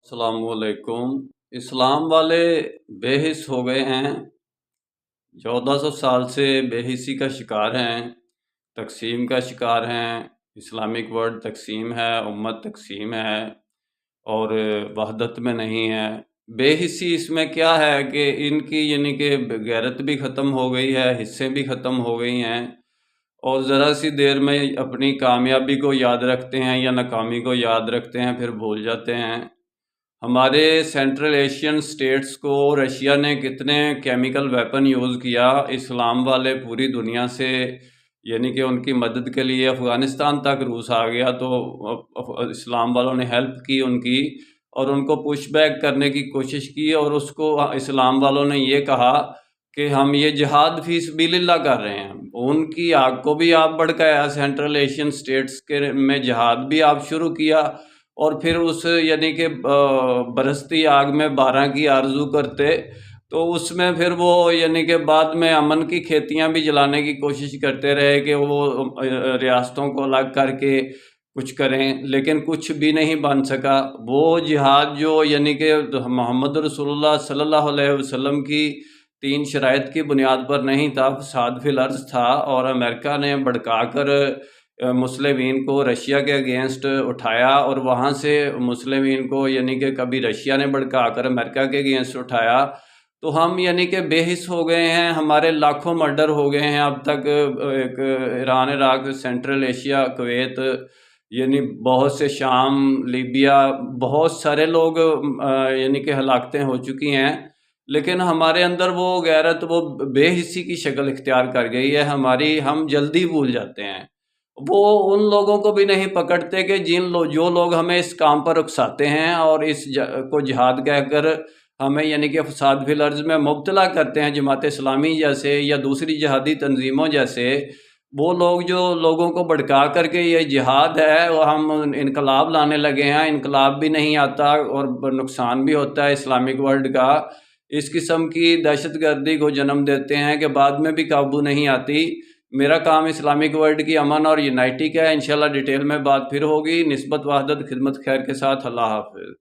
السلام علیکم۔ اسلام والے بے حس ہو گئے ہیں، 1400 سال سے بے حسی کا شکار ہیں، تقسیم کا شکار ہیں۔ اسلامک ورلڈ تقسیم ہے، امت تقسیم ہے اور وحدت میں نہیں ہے۔ بے حسی اس میں کیا ہے کہ ان کی یعنی کہ غیرت بھی ختم ہو گئی ہے، حصے بھی ختم ہو گئی ہیں، اور ذرا سی دیر میں اپنی کامیابی کو یاد رکھتے ہیں یا ناکامی کو یاد رکھتے ہیں، پھر بھول جاتے ہیں۔ ہمارے سینٹرل ایشین سٹیٹس کو رشیا نے کتنے کیمیکل ویپن یوز کیا، اسلام والے پوری دنیا سے یعنی کہ ان کی مدد کے لیے افغانستان تک روس آ گیا، تو اسلام والوں نے ہیلپ کی ان کی اور ان کو پش بیک کرنے کی کوشش کی، اور اس کو اسلام والوں نے یہ کہا کہ ہم یہ جہاد فی سبیل اللہ کر رہے ہیں۔ ان کی آگ کو بھی آپ بھڑکایا، سینٹرل ایشین سٹیٹس کے میں جہاد بھی آپ شروع کیا، اور پھر اس یعنی کہ برستی آگ میں 12 کی آرزو کرتے، تو اس میں پھر وہ یعنی کہ بعد میں امن کی کھیتیاں بھی جلانے کی کوشش کرتے رہے کہ وہ ریاستوں کو الگ کر کے کچھ کریں، لیکن کچھ بھی نہیں بن سکا۔ وہ جہاد جو یعنی کہ محمد رسول اللہ صلی اللہ علیہ وسلم کی 3 شرائط کی بنیاد پر نہیں تھا، فساد فی الارض تھا، اور امریکہ نے بھڑکا کر مسلمین کو رشیا کے اگینسٹ اٹھایا، اور وہاں سے مسلمین کو یعنی کہ کبھی رشیا نے بھڑکا کر امریکہ کے اگینسٹ اٹھایا۔ تو ہم یعنی کہ بے حس ہو گئے ہیں، ہمارے لاکھوں مرڈر ہو گئے ہیں اب تک، ایک Iran, Iraq, central Asia, Kuwait, یعنی بہت سے شام، لیبیا، بہت سارے لوگ یعنی کہ ہلاکتیں ہو چکی ہیں، لیکن ہمارے اندر وہ غیرت، وہ بے حسی کی شکل اختیار کر گئی ہے ہماری، ہم جلدی بھول جاتے ہیں۔ وہ ان لوگوں کو بھی نہیں پکڑتے کہ جو لوگ ہمیں اس کام پر اکساتے ہیں اور اس کو جہاد کہہ کر ہمیں یعنی کہ فساد فی الارض میں مبتلا کرتے ہیں، جماعت اسلامی جیسے یا دوسری جہادی تنظیموں جیسے، وہ لوگ جو لوگوں کو بھڑکا کر کے یہ جہاد ہے، وہ ہم انقلاب لانے لگے ہیں، انقلاب بھی نہیں آتا اور نقصان بھی ہوتا ہے اسلامک ورلڈ کا۔ اس قسم کی دہشت گردی کو جنم دیتے ہیں کہ بعد میں بھی قابو نہیں آتی۔ میرا کام اسلامک ورلڈ کی امن اور یونائٹی کا ہے، انشاءاللہ ڈیٹیل میں بات پھر ہوگی۔ نسبت وحدت خدمت خیر کے ساتھ، اللہ حافظ۔